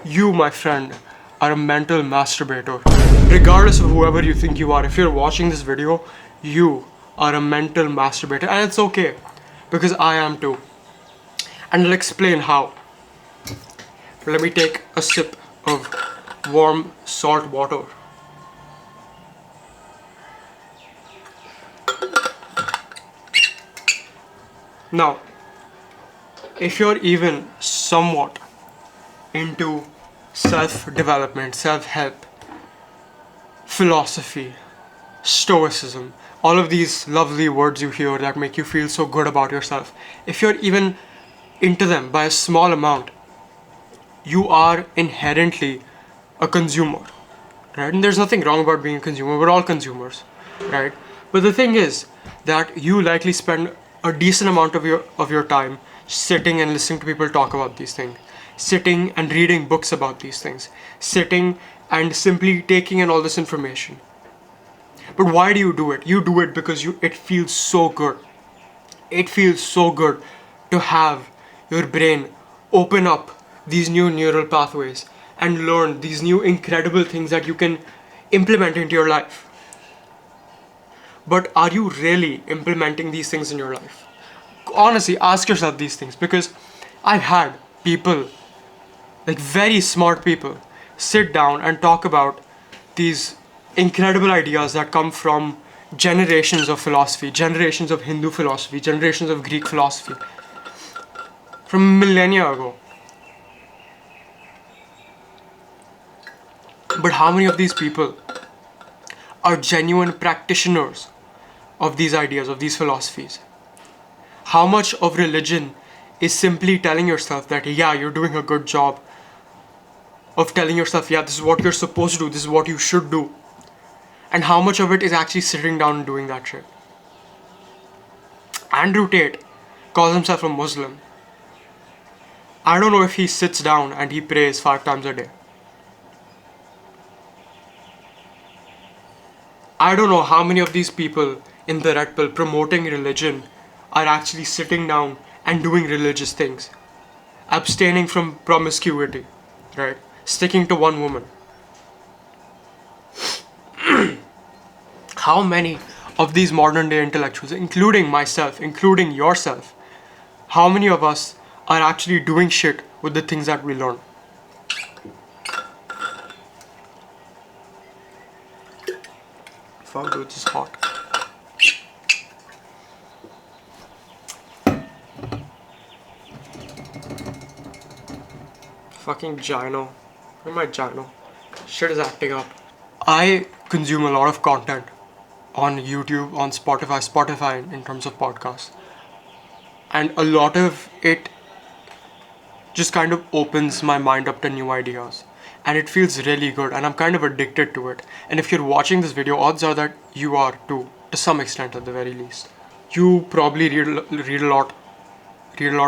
You, my friend, are a mental masturbator. Regardless of whoever you think you are, if you're watching this video, you are a mental masturbator. And it's okay, because I am too. And I'll explain how. Let me take a sip of warm salt water. Now, if you're even somewhat into self-development, self-help, philosophy, stoicism, all of these lovely words you hear that make you feel so good about yourself, if you're even into them by a small amount, you are inherently a consumer, right? And there's nothing wrong about being a consumer. We're all consumers, right? But the thing is that you likely spend a decent amount of your time sitting and listening to people talk about these things, sitting and reading books about these things, sitting and simply taking in all this information. But why do you do it? You do it because it feels so good. It feels so good to have your brain open up these new neural pathways and learn these new incredible things that you can implement into your life. But are you really implementing these things in your life? Honestly, ask yourself these things, because I've had people, like very smart people, sit down and talk about these incredible ideas that come from generations of philosophy, generations of Hindu philosophy, generations of Greek philosophy, from millennia ago. But how many of these people are genuine practitioners of these ideas, of these philosophies? How much of religion is simply telling yourself that, yeah, you're doing a good job, of telling yourself, yeah, this is what you're supposed to do, this is what you should do? And how much of it is actually sitting down and doing that shit? Andrew Tate calls himself a Muslim. I don't know if he sits down and he prays 5 times a day. I don't know how many of these people in the red pill promoting religion are actually sitting down and doing religious things. Abstaining from promiscuity, right? Sticking to one woman. How many of these modern day intellectuals, including myself, including yourself, how many of us are actually doing shit with the things that we learn? Fuck dude, it's hot. Fucking gyno. Where's my gyno? Shit is acting up. I consume a lot of content on YouTube, on Spotify in terms of podcasts. And a lot of it just kind of opens my mind up to new ideas. And it feels really good, and I'm kind of addicted to it. And if you're watching this video, odds are that you are too, to some extent at the very least. You probably read a lot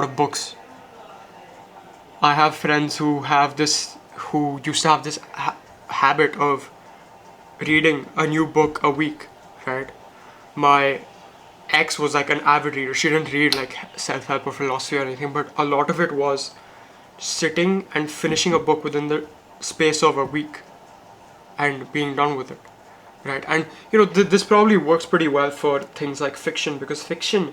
of books. I have friends who used to have this habit of reading a new book a week, right? My ex was like an avid reader. She didn't read like self-help or philosophy or anything, but a lot of it was sitting and finishing a book within the space of a week and being done with it, right? And you know, this probably works pretty well for things like fiction, because fiction,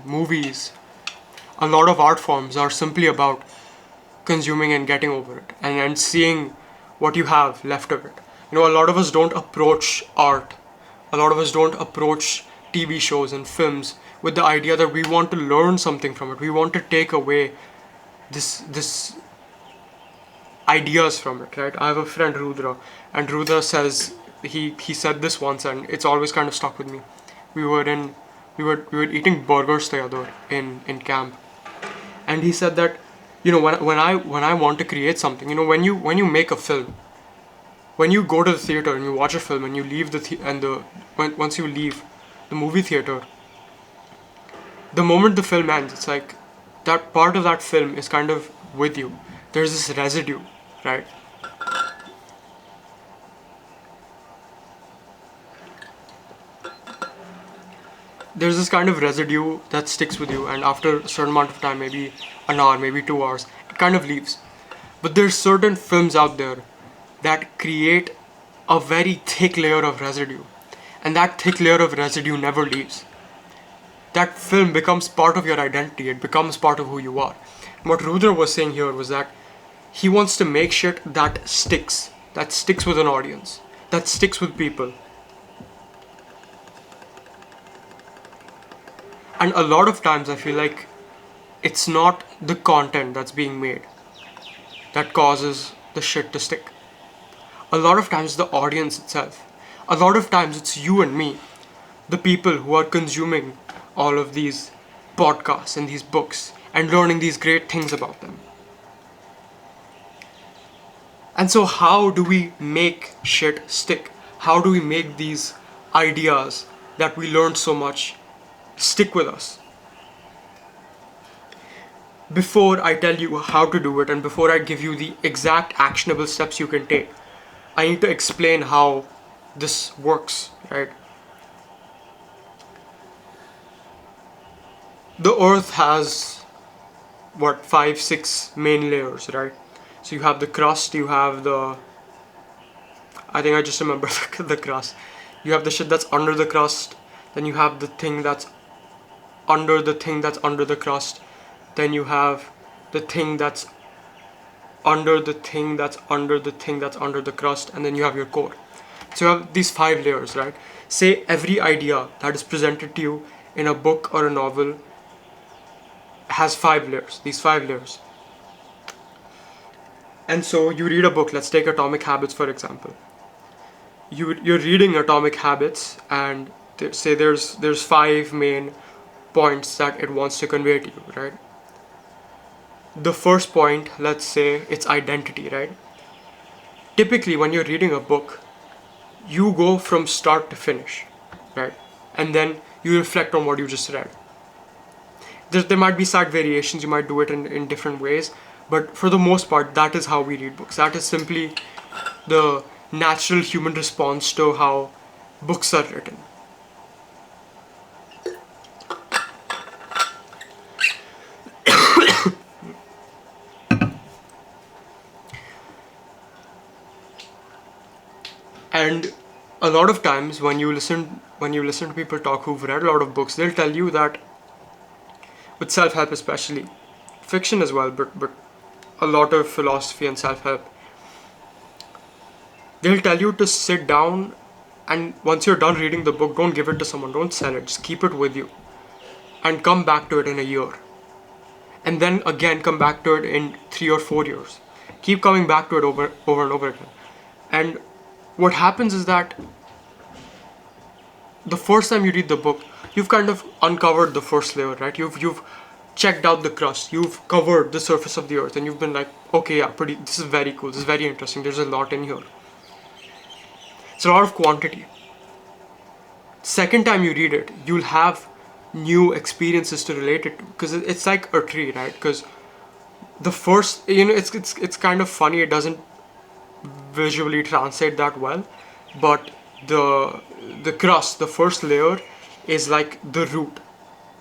movies, a lot of art forms are simply about consuming and getting over it, and seeing what you have left of it. You know, a lot of us don't approach art, a lot of us don't approach TV shows and films with the idea that we want to learn something from it. We want to take away this ideas from it, right? I have a friend, Rudra, and Rudra says, he said this once, and it's always kind of stuck with me. We were eating burgers together in camp, and he said that, you know, when I want to create something, you know, when you make a film, when you go to the theater and you watch a film and you leave once you leave the movie theater, the moment the film ends, it's like that part of that film is kind of with you. There's this residue, right? there's this kind of residue that sticks with you, and after a certain amount of time, maybe an hour, maybe 2 hours, it kind of leaves. But there's certain films out there that create a very thick layer of residue, and that thick layer of residue never leaves. That film becomes part of your identity, it becomes part of who you are. And what Rudra was saying here was that he wants to make shit that sticks with an audience, that sticks with people. And a lot of times I feel like it's not the content that's being made that causes the shit to stick. A lot of times the audience itself. A lot of times it's you and me, the people who are consuming all of these podcasts and these books and learning these great things about them. And so how do we make shit stick? How do we make these ideas that we learned so much stick with us? Before I tell you how to do it and before I give you the exact actionable steps you can take, I need to explain how this works, right? The earth has, 5-6 main layers, right? So you have the crust, you have I think I just remember the crust. You have the shit that's under the crust, then you have the thing that's under the thing that's under the crust, then you have the thing that's under the thing that's under the thing that's under the crust, and then you have your core. So you have these 5 layers, right? Say every idea that is presented to you in a book or a novel has 5 layers, these 5 layers. And so you read a book, let's take Atomic Habits for example. You're reading Atomic Habits, and say there's 5 main points that it wants to convey to you, right? The first point, let's say it's identity, right? Typically when you're reading a book, you go from start to finish, right? And then you reflect on what you just read. There might be slight variations, you might do it in different ways, but for the most part, that is how we read books. That is simply the natural human response to how books are written. And a lot of times when you listen to people talk who've read a lot of books, they'll tell you that, with self-help especially, fiction as well, but a lot of philosophy and self-help, they'll tell you to sit down, and once you're done reading the book, don't give it to someone, don't sell it, just keep it with you and come back to it in a year, and then again come back to it in 3 or 4 years. Keep coming back to it over and over again. And what happens is that the first time you read the book, you've kind of uncovered the first layer, right? You've checked out the crust, you've covered the surface of the earth, and you've been like, okay, yeah, this is very cool, this is very interesting, there's a lot in here. It's a lot of quantity. Second time you read it, you'll have new experiences to relate it to, because it's like a tree, right? Because the first, it's kind of funny, it doesn't visually translate that well, but the crust, the first layer, is like the root,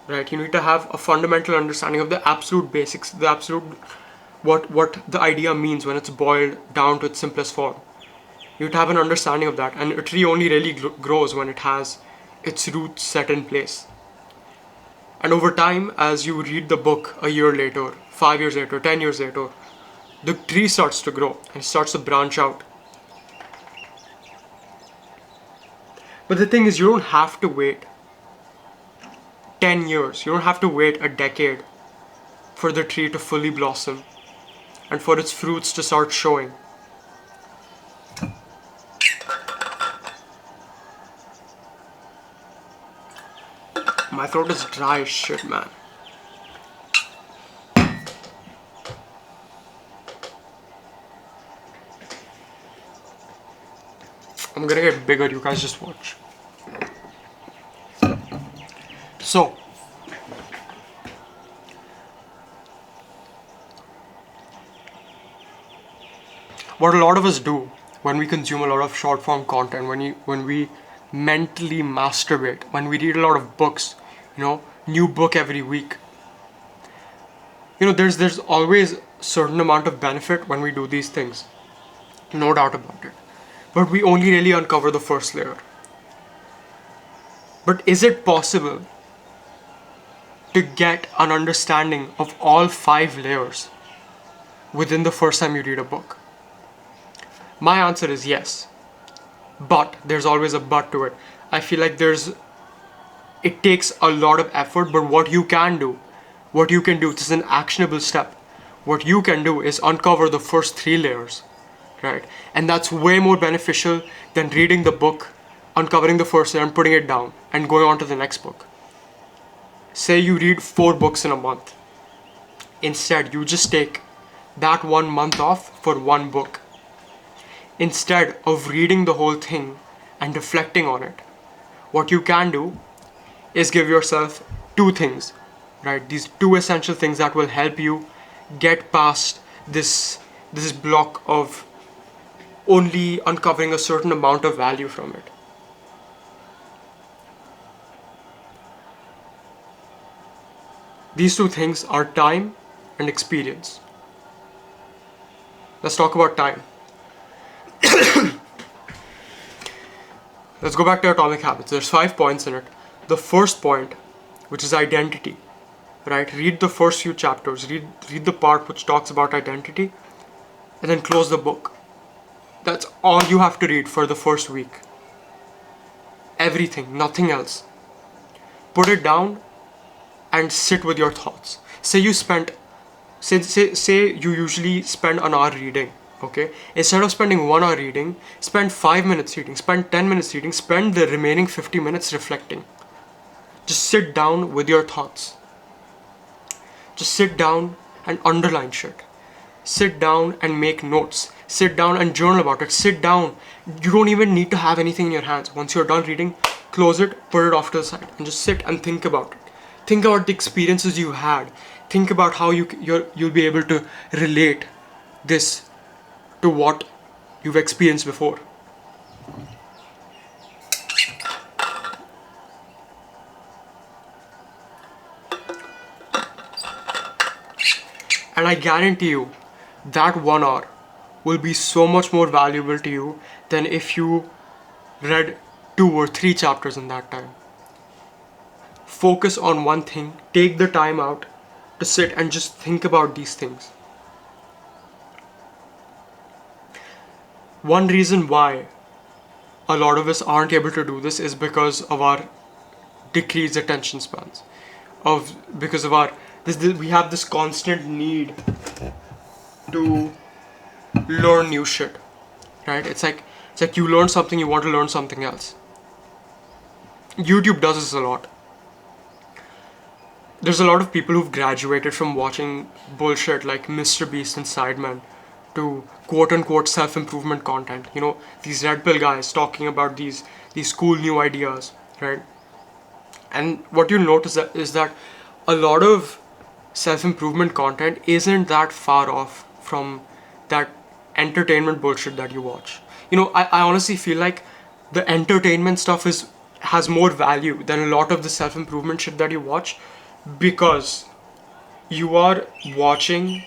right? You need to have a fundamental understanding of the absolute basics, the absolute what the idea means when it's boiled down to its simplest form. You need to have an understanding of that, and a tree only really grows when it has its roots set in place. And over time, as you read the book a year later, 5 years later, 10 years later, the tree starts to grow and starts to branch out. But the thing is, you don't have to wait 10 years, you don't have to wait a decade for the tree to fully blossom and for its fruits to start showing. My throat is dry as shit, man. I'm gonna get bigger, you guys just watch. So, what a lot of us do when we consume a lot of short form content, when we mentally masturbate, when we read a lot of books, new book every week. There's always certain amount of benefit when we do these things, no doubt about it. But we only really uncover the first layer. But is it possible to get an understanding of all 5 layers within the first time you read a book? My answer is yes. But there's always a but to it. I feel like it takes a lot of effort, but what you can do, this is an actionable step. What you can do is uncover the first 3 layers, right? And that's way more beneficial than reading the book, uncovering the first layer and putting it down and going on to the next book. Say you read 4 books in a month. Instead, you just take that 1 month off for 1 book. Instead of reading the whole thing and reflecting on it, what you can do is give yourself 2 things, right? These 2 essential things that will help you get past this block of only uncovering a certain amount of value from it. These 2 things are time and experience. Let's talk about time. Let's go back to Atomic Habits. There's 5 points in it. The first point, which is identity, right? Read the first few chapters. Read the part which talks about identity, and then close the book. That's all you have to read for the first week. Everything, nothing else. Put it down and sit with your thoughts. Say you usually spend an hour reading. Okay, instead of spending 1 hour reading, spend 5 minutes reading, spend 10 minutes reading, spend the remaining 50 minutes reflecting. Just sit down with your thoughts. Just sit down and underline shit. Sit down and make notes. Sit down and journal about it. Sit down. You don't even need to have anything in your hands. Once you're done reading, close it, put it off to the side, and just sit and think about it. Think about the experiences you had. Think about how you'll be able to relate this to what you've experienced before. And I guarantee you that 1 hour will be so much more valuable to you than if you read 2 or 3 chapters in that time. Focus on one thing. Take the time out to sit and just think about these things. One reason why a lot of us aren't able to do this is because of our decreased attention spans. We have this constant need to learn new shit, right? It's like you learn something, you want to learn something else. YouTube does this a lot. There's a lot of people who've graduated from watching bullshit like Mr. Beast and Sidemen to quote-unquote self-improvement content. These red pill guys talking about these cool new ideas, right? And what you'll notice is that a lot of self-improvement content isn't that far off from that entertainment bullshit that you watch. I honestly feel like the entertainment stuff has more value than a lot of the self-improvement shit that you watch, because you are watching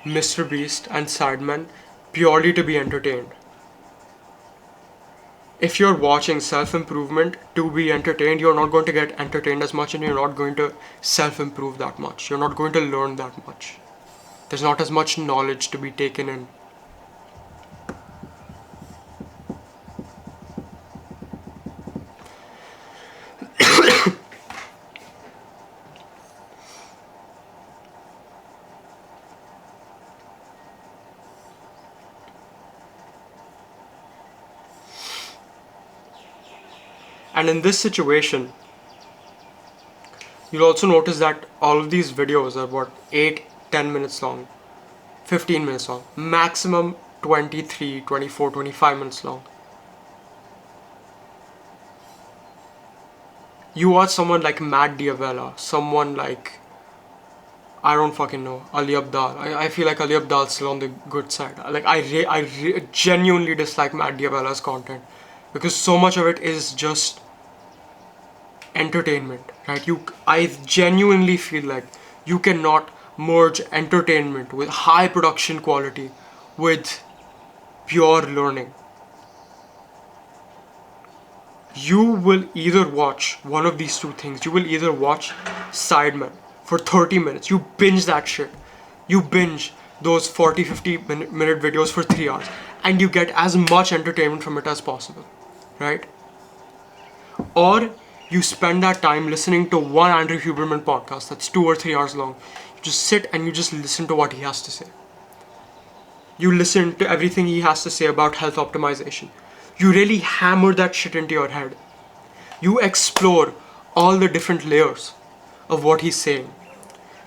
Mr. Beast and Sidemen purely to be entertained. If you're watching self-improvement to be entertained, you're not going to get entertained as much, and you're not going to self-improve that much. You're not going to learn that much. There's not as much knowledge to be taken in. And in this situation, you'll also notice that all of these videos are 8, 10 minutes long, 15 minutes long, maximum 23, 24, 25 minutes long. You watch someone like Matt Diavella, someone like, I don't fucking know, Ali Abdal. I feel like Ali Abdal's still on the good side. Like I genuinely dislike Matt Diavella's content, because so much of it is just entertainment, right? I genuinely feel like you cannot merge entertainment with high production quality with pure learning. You will either watch one of these two things. You will either watch Sidemen for 30 minutes. You binge that shit. You binge those 40, 50 minute videos for 3 hours. And you get as much entertainment from it as possible. Right? Or you spend that time listening to one Andrew Huberman podcast that's 2 or 3 hours long. You just sit and you just listen to what he has to say. You listen to everything he has to say about health optimization. You really hammer that shit into your head. You explore all the different layers of what he's saying.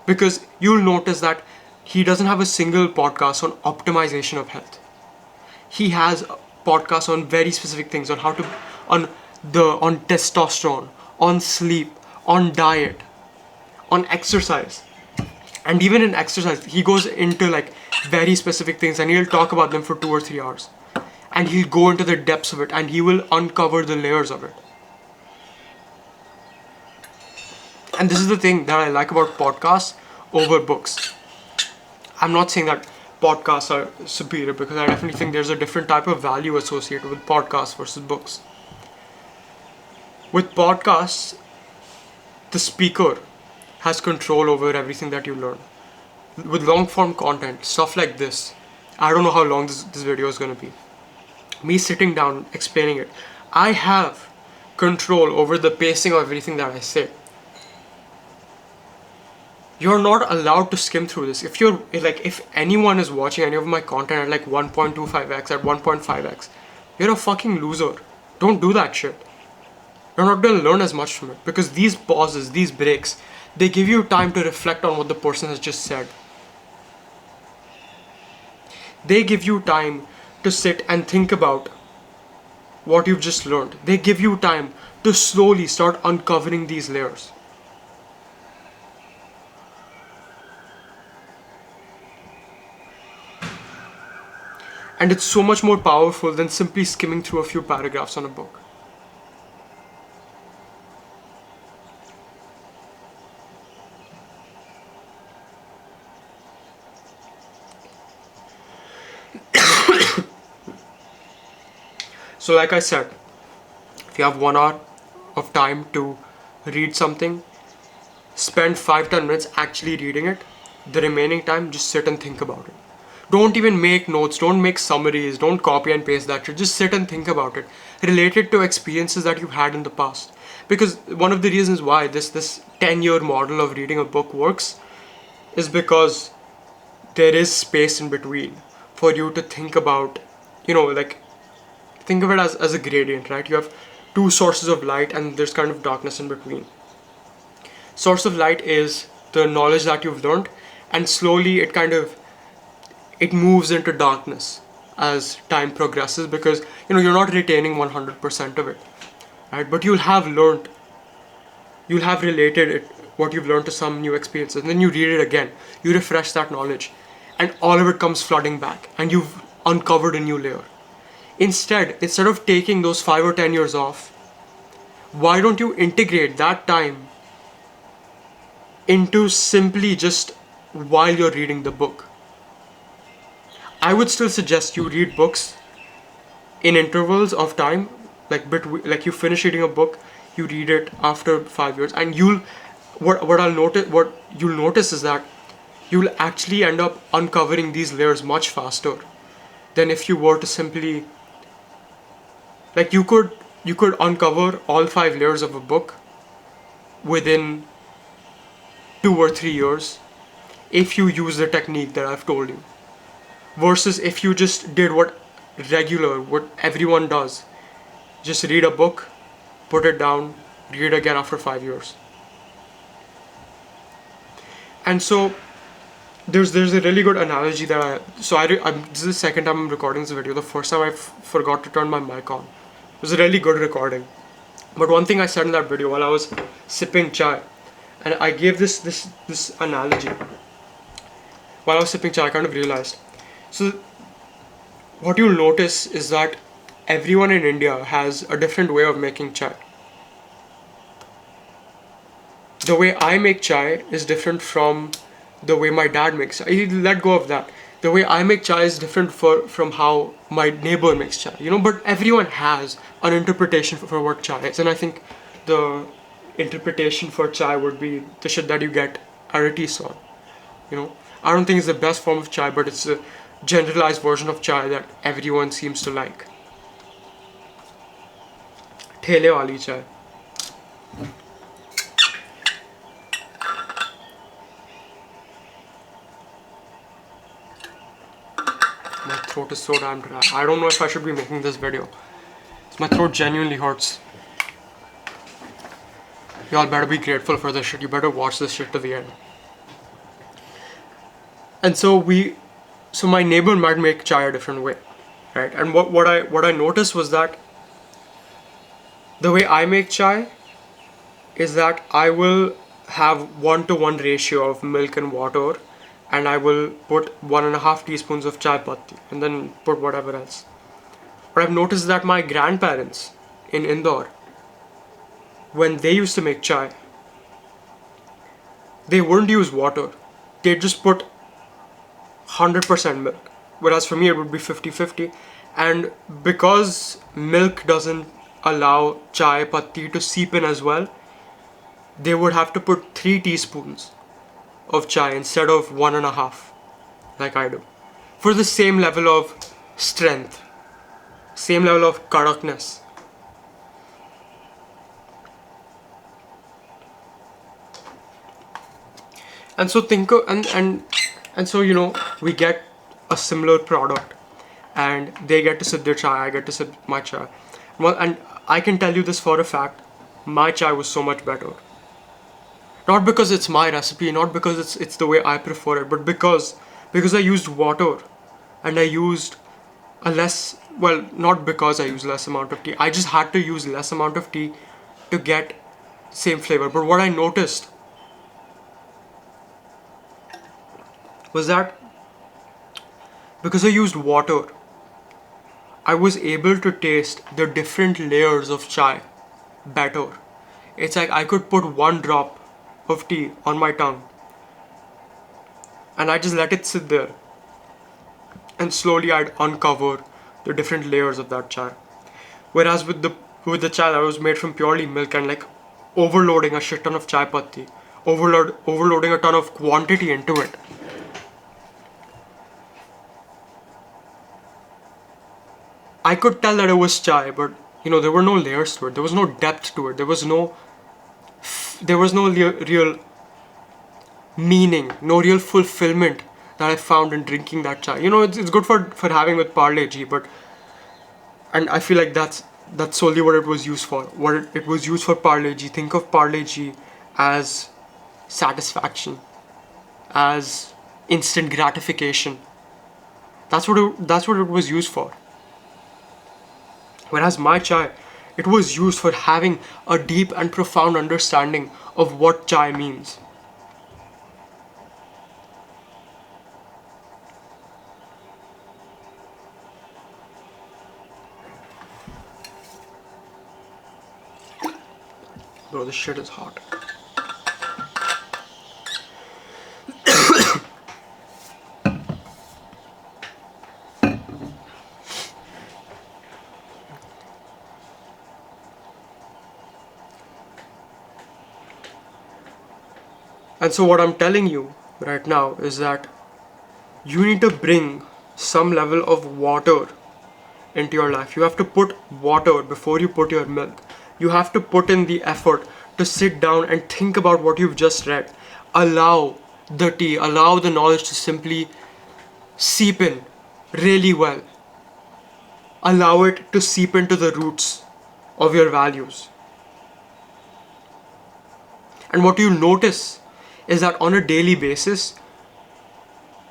Because you'll notice that he doesn't have a single podcast on optimization of health. He has podcasts on very specific things, on how to, on testosterone, on sleep, on diet, on exercise. And even in exercise, he goes into like very specific things and he'll talk about them for 2 or 3 hours. And he'll go into the depths of it and he will uncover the layers of it. And this is the thing that I like about podcasts over books. I'm not saying that podcasts are superior, because I definitely think there's a different type of value associated with podcasts versus books. With podcasts, the speaker has control over everything that you learn. With long form content, stuff like this, I don't know how long this video is going to be. Me sitting down, explaining it, I have control over the pacing of everything that I say. You're not allowed to skim through this. If anyone is watching any of my content at like 1.25x, at 1.5x, you're a fucking loser. Don't do that shit. You're not going to learn as much from it, because these pauses, these breaks, they give you time to reflect on what the person has just said. They give you time to sit and think about what you've just learned. They give you time to slowly start uncovering these layers. And it's so much more powerful than simply skimming through a few paragraphs on a book. So like I said, if you have 1 hour of time to read something, spend 5-10 minutes actually reading it. The remaining time, just sit and think about it. Don't even make notes, don't make summaries, don't copy and paste that shit. Just sit and think about it. Relate it to experiences that you've had in the past. Because one of the reasons why this 10-year model of reading a book works is because there is space in between for you to think about, think of it as a gradient, right? You have 2 sources of light and there's kind of darkness in between. Source of light is the knowledge that you've learned, and slowly it moves into darkness as time progresses, because you're not retaining 100% of it, right? But you'll have related it, what you've learned, to some new experiences, and then you read it again, you refresh that knowledge, and all of it comes flooding back, and you've uncovered a new layer. Instead of taking those 5 or 10 years off, why don't you integrate that time into simply just while you're reading the book? I would still suggest you read books in intervals of time, like you finish reading a book, you read it after 5 years, and what you'll notice is that you'll actually end up uncovering these layers much faster than if you were to simply, you could uncover all 5 layers of a book within 2 or 3 years if you use the technique that I've told you. Versus if you just did what everyone does. Just read a book, put it down, read again after 5 years. And so there's a really good analogy that this is the second time I'm recording this video. The first time I forgot to turn my mic on. It was a really good recording. But one thing I said in that video while I was sipping chai, and I gave this analogy. While I was sipping chai, I kind of realized. So what you'll notice is that everyone in India has a different way of making chai. the way I make chai is different from the way my dad makes chai. Let go of that. The way I make chai is different from how my neighbor makes chai. But everyone has an interpretation for what chai is, and I think the interpretation for chai would be the shit that you get at a tea stall. I don't think it's the best form of chai, but it's a generalized version of chai that everyone seems to like. ठेले वाली chai. My throat is so damn dry. I don't know if I should be making this video. My throat genuinely hurts. Y'all better be grateful for this shit. You better watch this shit to the end. And so my neighbor might make chai a different way, right? And what I noticed was that the way I make chai is that I will have 1-to-1 ratio of milk and water, and I will put 1.5 teaspoons of chai patti and then put whatever else. But I've noticed that my grandparents in Indore, when they used to make chai, they wouldn't use water. They'd just put 100% milk. Whereas for me it would be 50-50. And because milk doesn't allow chai patti to seep in as well, they would have to put 3 teaspoons of chai instead of 1.5, like I do, for the same level of strength, same level of kadakness. And so we get a similar product, and they get to sip their chai, I get to sip my chai. Well, and I can tell you this for a fact, my chai was so much better. Not because it's my recipe, not because it's the way I prefer it, but because I used water, and I used not because I used less amount of tea. I just had to use less amount of tea to get same flavor. But what I noticed was that because I used water, I was able to taste the different layers of chai better. It's like I could put 1 drop of tea on my tongue and I just let it sit there, and slowly I'd uncover the different layers of that chai. Whereas with the chai that was made from purely milk and like overloading a shit ton of chai patti, overloading a ton of quantity into it, I could tell that it was chai, but there were no layers to it. There was no depth to it. There was no real meaning, no real fulfillment that I found in drinking that chai. It's good for having with Parle G, and I feel like that's solely what it was used for. What it was used for Parle G. Think of Parle G as satisfaction, as instant gratification. That's what it was used for. Whereas my chai, it was used for having a deep and profound understanding of what chai means. Bro, this shit is hot. And so what I'm telling you right now is that you need to bring some level of water into your life. You have to put water before you put your milk. You have to put in the effort to sit down and think about what you've just read. Allow the tea, allow the knowledge to simply seep in really well. Allow it to seep into the roots of your values. And what you'll notice is that on a daily basis,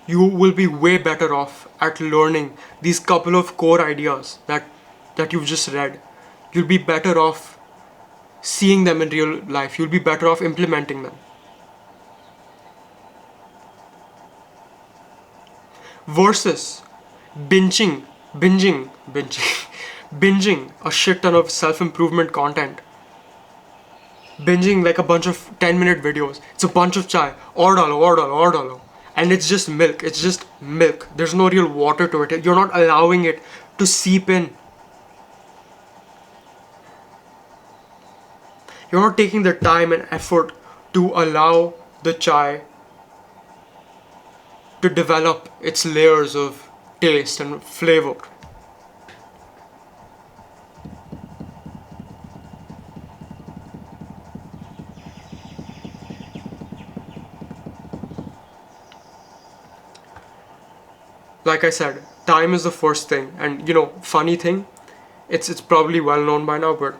you will be way better off at learning these couple of core ideas that you've just read. You'll be better off seeing them in real life. You'll be better off implementing them. Versus binging a shit ton of self-improvement content binging like a bunch of 10-minute videos. It's a bunch of chai, or dalo, or dalo, or dalo. And it's just milk. It's just milk. There's no real water to it. You're not allowing it to seep in. You're not taking the time and effort to allow the chai to develop its layers of taste and flavor. Like I said, time is the first thing. And funny thing, it's probably well known by now, but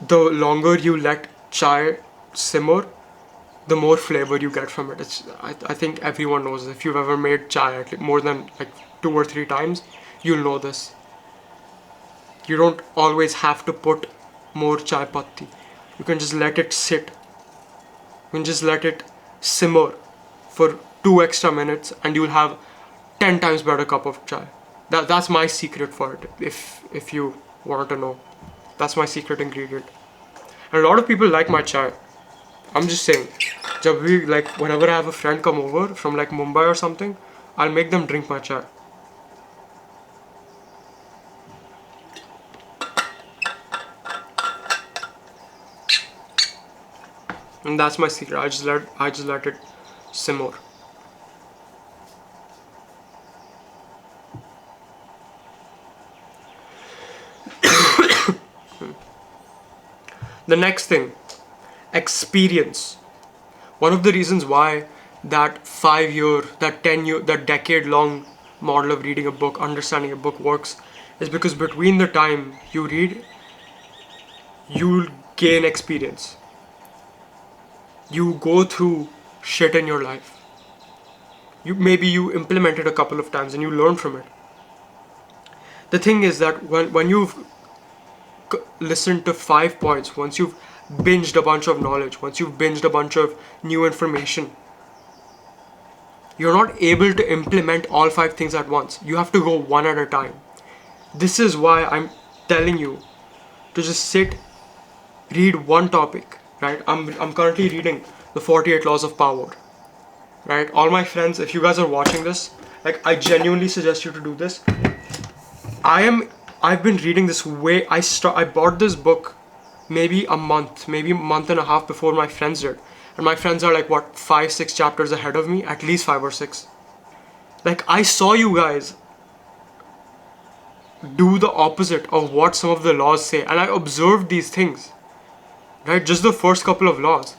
the longer you let chai simmer, the more flavor you get from it. I think everyone knows. If you've ever made chai at more than like 2 or 3 times, you'll know this. You don't always have to put more chai patti. You can just let it sit. You can just let it simmer for 2 extra minutes, and you'll have 10 times better cup of chai. That's my secret for it. If you want to know, that's my secret ingredient. And a lot of people like my chai. I'm just saying, whenever I have a friend come over from like Mumbai or something, I'll make them drink my chai. And that's my secret. I just let it simmer. The next thing, experience. One of the reasons why that 5-year, that 10-year, that decade-long model of reading a book, understanding a book works, is because between the time you read, you'll gain experience. You go through shit in your life. Maybe you implement it a couple of times and you learn from it. The thing is that when you've listened to 5 points, once you've binged a bunch of knowledge, once you've binged a bunch of new information, you're not able to implement all 5 things at once. You have to go one at a time. This is why I'm telling you to just sit, read one topic, right? I'm currently reading the 48 Laws of Power, right? All my friends, if you guys are watching this, I genuinely suggest you to do this. I've been reading this I bought this book maybe a month and a half before my friends did. And my friends are 5-6 chapters ahead of me, at least 5 or 6. I saw you guys do the opposite of what some of the laws say, and I observed these things, right? Just the first couple of laws.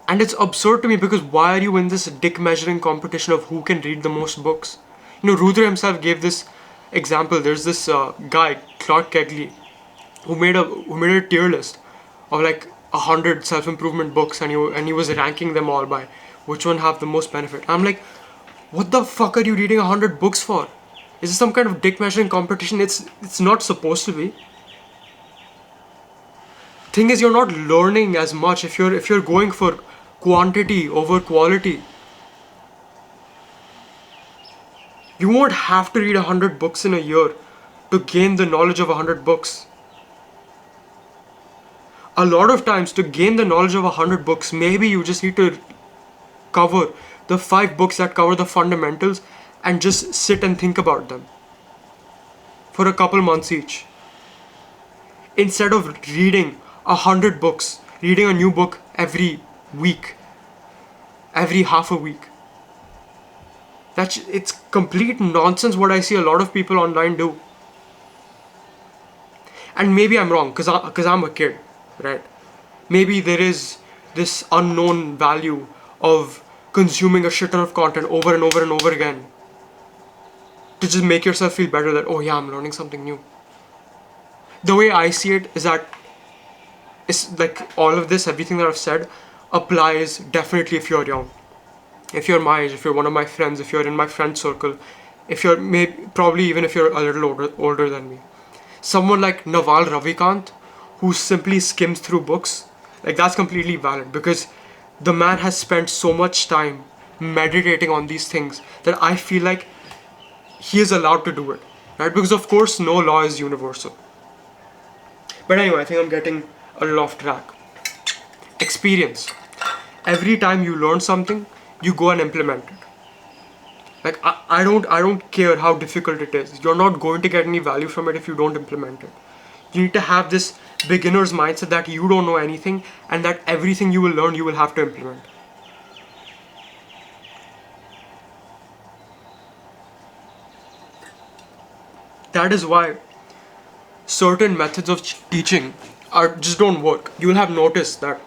And it's absurd to me, because why are you in this dick measuring competition of who can read the most books? Rudra himself gave this example. There's this guy, Clark Kegley, who made a tier list of 100 self-improvement books, and he was ranking them all by which one have the most benefit. I'm like, what the fuck are you reading 100 books for? Is this some kind of dick measuring competition? It's not supposed to be. Thing is, you're not learning as much if you're going for quantity over quality. You won't have to read 100 books in a year to gain the knowledge of 100 books. A lot of times, to gain the knowledge of 100 books, maybe you just need to cover the 5 books that cover the fundamentals and just sit and think about them for a couple months each. Instead of reading 100 books, reading a new book every week, every half a week. It's complete nonsense what I see a lot of people online do. And maybe I'm wrong, because I'm a kid, right? Maybe there is this unknown value of consuming a shit ton of content over and over and over again to just make yourself feel better that, oh yeah, I'm learning something new. The way I see it is that it's all of this, everything that I've said, applies definitely if you're young. If you're my age, if you're one of my friends, if you're in my friend circle, if you're probably even if you're a little older than me. Someone like Naval Ravikant, who simply skims through books, that's completely valid, because the man has spent so much time meditating on these things that I feel like he is allowed to do it, right? Because of course no law is universal. But anyway, I think I'm getting a little off track. Experience. Every time you learn something, you go and implement it. Like I don't care how difficult it is. You're not going to get any value from it if you don't implement it. You need to have this beginner's mindset that you don't know anything and that everything you will learn you will have to implement. That is why certain methods of teaching are just don't work. You will have noticed that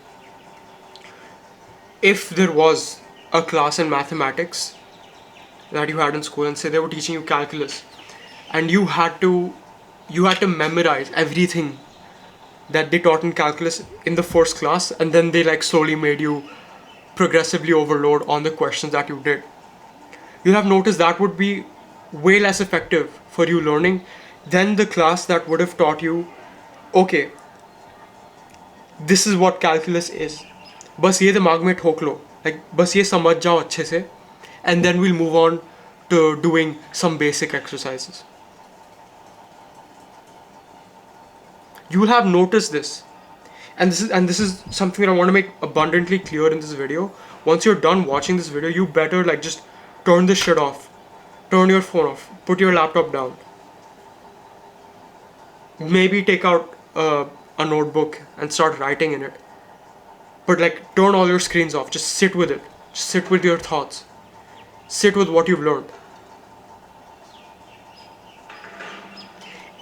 if there was a class in mathematics that you had in school, and say they were teaching you calculus, and you had to memorize everything that they taught in calculus in the first class, and then they like slowly made you progressively overload on the questions that you did. You'll have noticed that would be way less effective for you learning than the class that would have taught you, okay, this is what calculus is, बस ये दिमाग में ठोक लो, like बस ये समझ जाओ अच्छे से, and then we'll move on to doing some basic exercises. You will have noticed this, and this is something that I want to make abundantly clear in this video. Once you're done watching this video, you better like just turn this shit off, turn your phone off, put your laptop down, maybe take out a notebook and start writing in it. But like turn all your screens off, just sit with it, just sit with your thoughts, sit with what you've learned.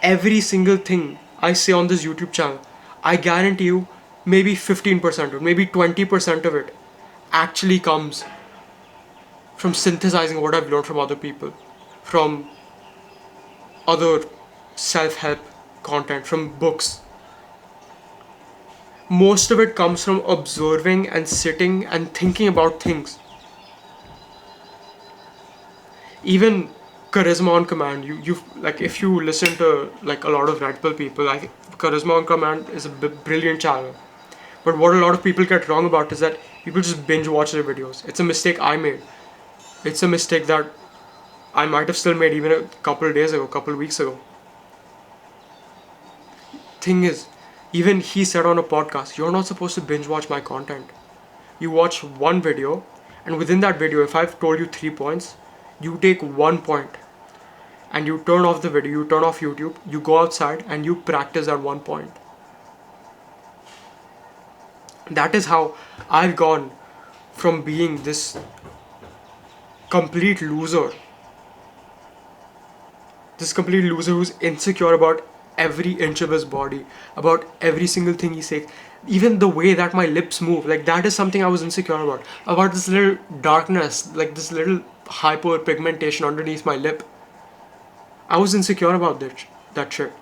Every single thing I say on this YouTube channel, I guarantee you maybe 15% or maybe 20% of it actually comes from synthesizing what I've learned from other people, from other self-help content, from books. Most of it comes from observing and sitting and thinking about things. Even Charisma on Command, you like if you listen to like a lot of Red Pill people, I think Charisma on Command is a brilliant channel. But what a lot of people get wrong about is that people just binge watch their videos. It's a mistake I made. It's a mistake that I might have still made even a couple of days ago, couple of weeks ago. Thing is, even he said on a podcast, you're not supposed to binge watch my content. You watch one video, and within that video, if I've told you 3 points, you take 1 point and you turn off the video, you turn off YouTube, you go outside and you practice that 1 point. That is how I've gone from being this complete loser who's insecure about every inch of his body, about every single thing he says, even the way that my lips move. Like that is something I was insecure about this little darkness, like this little hyper pigmentation underneath my lip. I was insecure about that shit.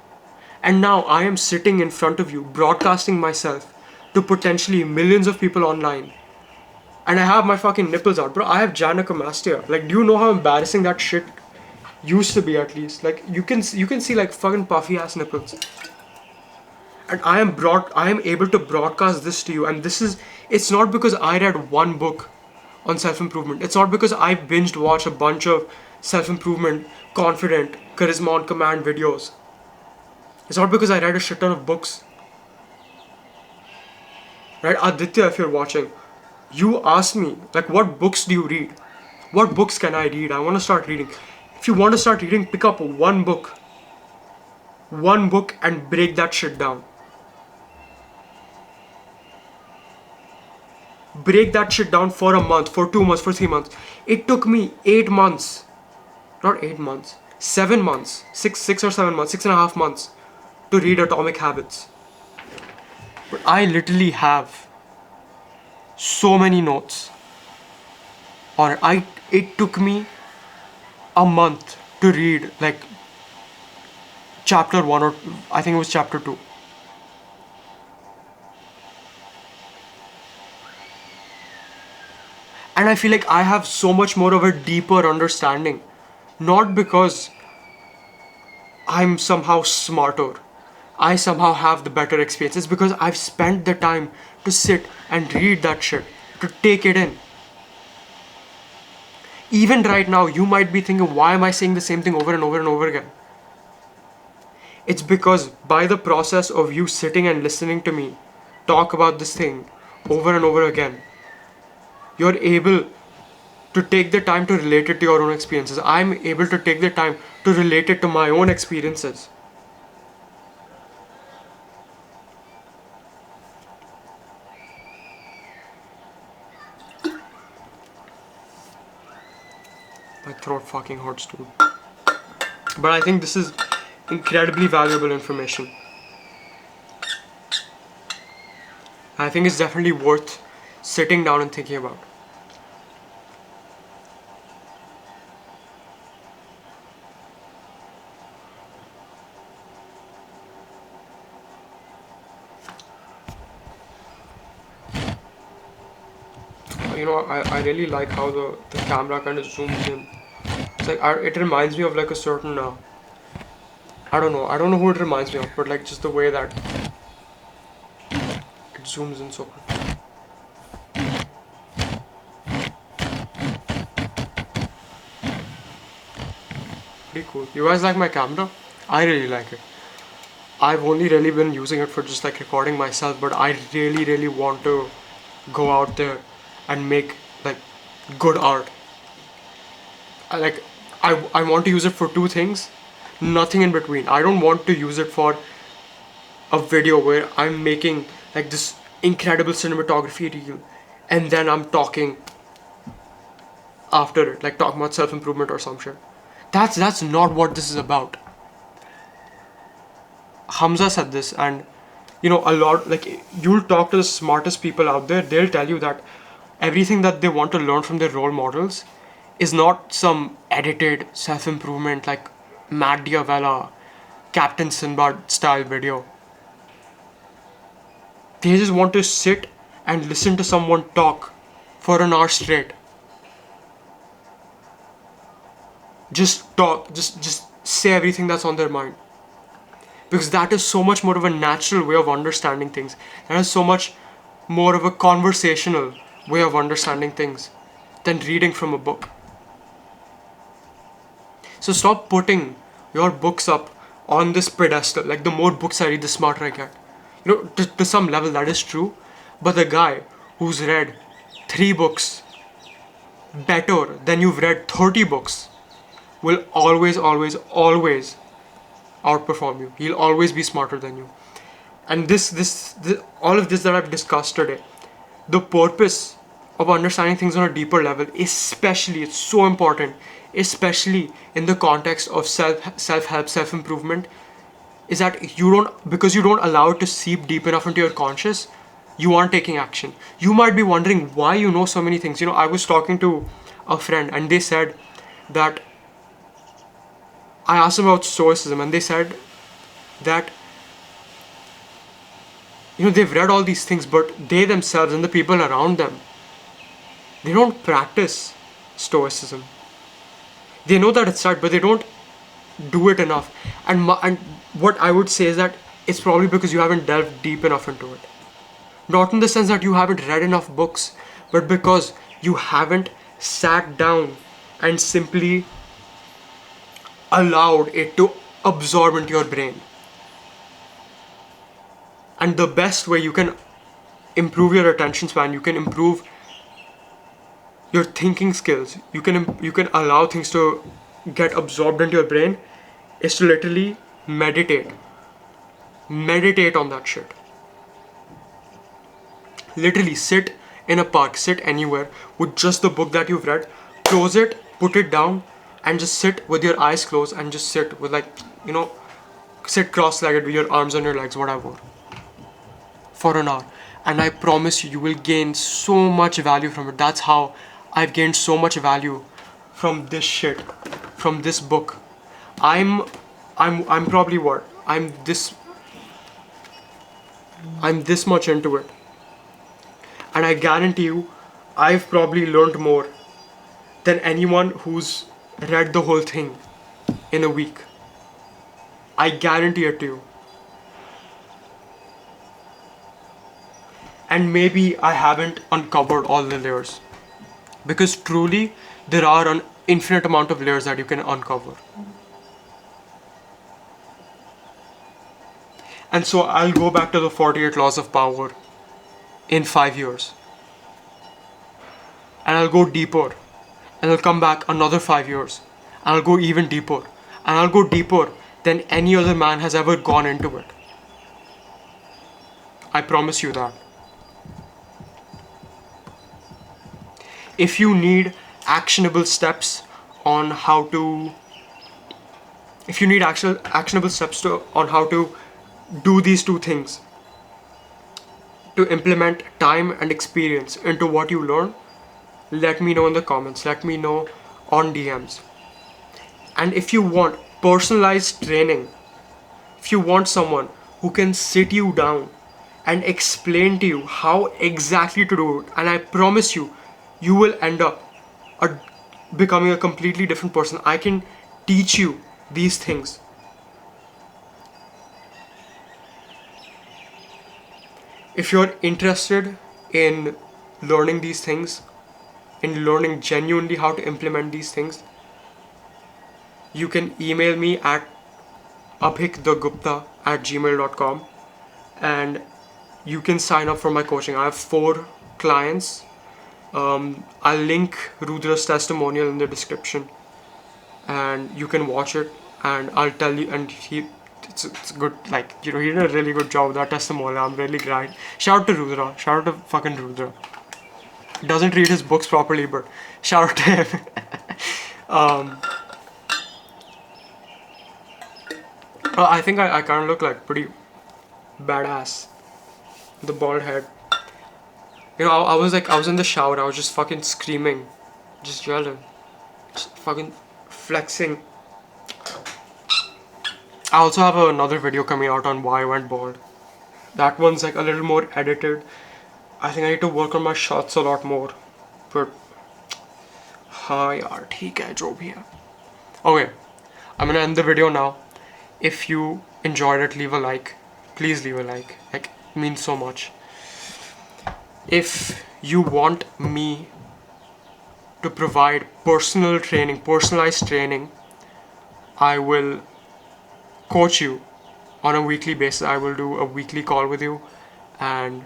And now I am sitting in front of you, broadcasting myself to potentially millions of people online. And I have my fucking nipples out, bro. I have gynecomastia. Like, do you know how embarrassing that shit used to be? At least, like, you can see like fucking puffy ass nipples. And I am able to broadcast this to you. And it's not because I read one book on self-improvement. It's not because I binged watched a bunch of self-improvement, confident, Charisma on Command videos. It's not because I read a shit ton of books. Right, Aditya, if you're watching, you asked me, like, what books do you read? What books can I read? I want to start reading. If you want to start reading, pick up one book and break that shit down. Break that shit down for a month, for 2 months, for 3 months. It took me 8 months, not 8 months, 7 months, 6 or 7 months, 6.5 months to read Atomic Habits. But I literally have so many notes on it. It took me a month to read like chapter 1 or I think it was chapter 2. And I feel like I have so much more of a deeper understanding. Not because I'm somehow smarter, I somehow have the better experience. It's because I've spent the time to sit and read that shit, to take it in. Even right now, you might be thinking, why am I saying the same thing over and over and over again? It's because by the process of you sitting and listening to me talk about this thing over and over again, you're able to take the time to relate it to your own experiences. I'm able to take the time to relate it to my own experiences. My throat fucking hurts, dude. But I think this is incredibly valuable information. I think it's definitely worth sitting down and thinking about. You know, I really like how the camera kind of zooms in. It's like, it reminds me of like a certain, I don't know who it reminds me of, but like just the way that it zooms in so quick. Pretty cool. You guys like my camera? I really like it. I've only really been using it for just like recording myself, but I really want to go out there and make like good art. I want to use it for two things, nothing in between. I don't want to use it for a video where I'm making like this incredible cinematography reel and then I'm talking after it, like talking about self-improvement or some shit. That's not what this is about. Hamza said this, and you know, a lot, like, you'll talk to the smartest people out there, they'll tell you that everything that they want to learn from their role models is not some edited self-improvement like Matt Diavella, Captain Sinbad style video. They just want to sit and listen to someone talk for an hour straight. Just talk, just say everything that's on their mind. Because that is so much more of a natural way of understanding things. That is so much more of a conversational way of understanding things than reading from a book. So stop putting your books up on this pedestal. Like, the more books I read, the smarter I get. You know, to some level that is true. But the guy who's read 3 books better than you've read 30 books will always outperform you. He'll always be smarter than you. And this all of this that I've discussed today, the purpose of understanding things on a deeper level, especially, it's so important, especially in the context of self-help, self-improvement, is that because you don't allow it to seep deep enough into your conscious, you aren't taking action. You might be wondering why you know so many things. You know, I was talking to a friend and they said that, I asked them about stoicism and they said that, you know, they've read all these things, but they themselves and the people around them, they don't practice stoicism. They know that it's right, but they don't do it enough. And what I would say is that it's probably because you haven't delved deep enough into it. Not in the sense that you haven't read enough books, but because you haven't sat down and simply allowed it to absorb into your brain. And the best way you can improve your attention span, you can improve your thinking skills, you can allow things to get absorbed into your brain, is to literally meditate on that shit. Literally sit in a park, sit anywhere with just the book that you've read, close it, put it down, and just sit with your eyes closed and just sit with, like, you know, sit cross-legged with your arms on your legs, whatever, for an hour. And I promise you, you will gain so much value from it. That's how I've gained so much value from this shit, from this book. I'm probably what? I'm this much into it. And I guarantee you, I've probably learned more than anyone who's read the whole thing in a week. I guarantee it to you. And maybe I haven't uncovered all the layers, because truly there are an infinite amount of layers that you can uncover. And so I'll go back to the 48 laws of power in 5 years. And I'll go deeper. And I'll come back another 5 years. And I'll go even deeper. And I'll go deeper than any other man has ever gone into it. I promise you that. If you need actionable steps on how to, if you need actual actionable steps on how to do these two things, to implement time and experience into what you learn, let me know in the comments, let me know on DMs. And if you want personalized training, if you want someone who can sit you down and explain to you how exactly to do it, and I promise you, you will end up becoming a completely different person. I can teach you these things. If you're interested in learning these things, in learning genuinely how to implement these things, you can email me at abhikthegupta@gmail.com and you can sign up for my coaching. I have 4 clients. I'll link Rudra's testimonial in the description and you can watch it, and I'll tell you, and it's good, like, you know, he did a really good job with that testimonial. I'm really glad. Shout out to Rudra. Shout out to fucking Rudra. Doesn't read his books properly, but shout out to him. I think I kind of look like pretty badass. The bald head. You know, I was in the shower, I was just fucking screaming, just yelling, just fucking flexing. I also have another video coming out on why I went bald. That one's like a little more edited. I think I need to work on my shots a lot more. But हाँ यार ठीक है जो भी है. Okay, I'm gonna end the video now. If you enjoyed it, leave a like. Please leave a like. Like, it means so much. If you want me to provide personal training, personalized training, I will coach you on a weekly basis. I will do a weekly call with you and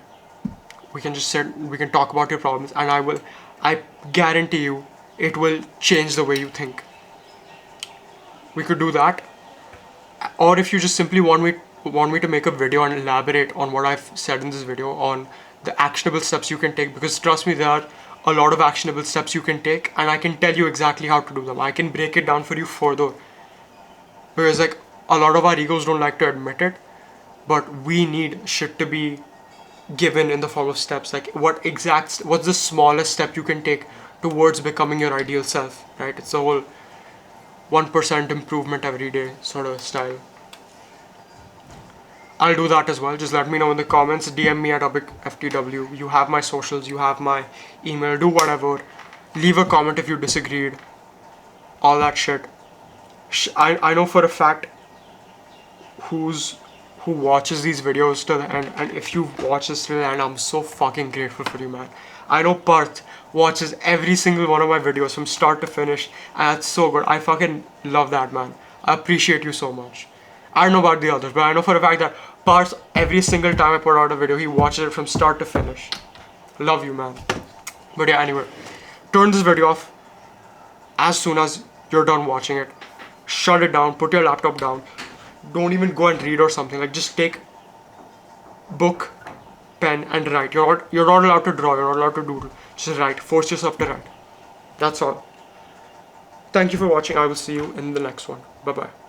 we can just sit, we can talk about your problems, and I guarantee you it will change the way you think. We could do that. Or if you just simply want me to make a video and elaborate on what I've said in this video on the actionable steps you can take, because trust me, there are a lot of actionable steps you can take and I can tell you exactly how to do them. I can break it down for you further, because like a lot of our egos don't like to admit it, but we need shit to be given in the form of steps. Like what's the smallest step you can take towards becoming your ideal self, right? It's the whole 1% improvement every day sort of style. I'll do that as well. Just let me know in the comments. DM me at FTW. You have my socials, you have my email, do whatever. Leave a comment if you disagreed. All that shit. I know for a fact who watches these videos till the end, and if you watch this till the end, I'm so fucking grateful for you, man. I know Parth watches every single one of my videos from start to finish, and that's so good. I fucking love that, man. I appreciate you so much. I don't know about the others, but I know for a fact that Parth, every single time I put out a video, he watches it from start to finish. Love you, man. But yeah, anyway, turn this video off as soon as you're done watching it. Shut it down, put your laptop down. Don't even go and read or something. Like, just take book, pen and write. You're not allowed to draw, you're not allowed to doodle. Just write. Force yourself to write. That's all. Thank you for watching. I will see you in the next one. Bye bye.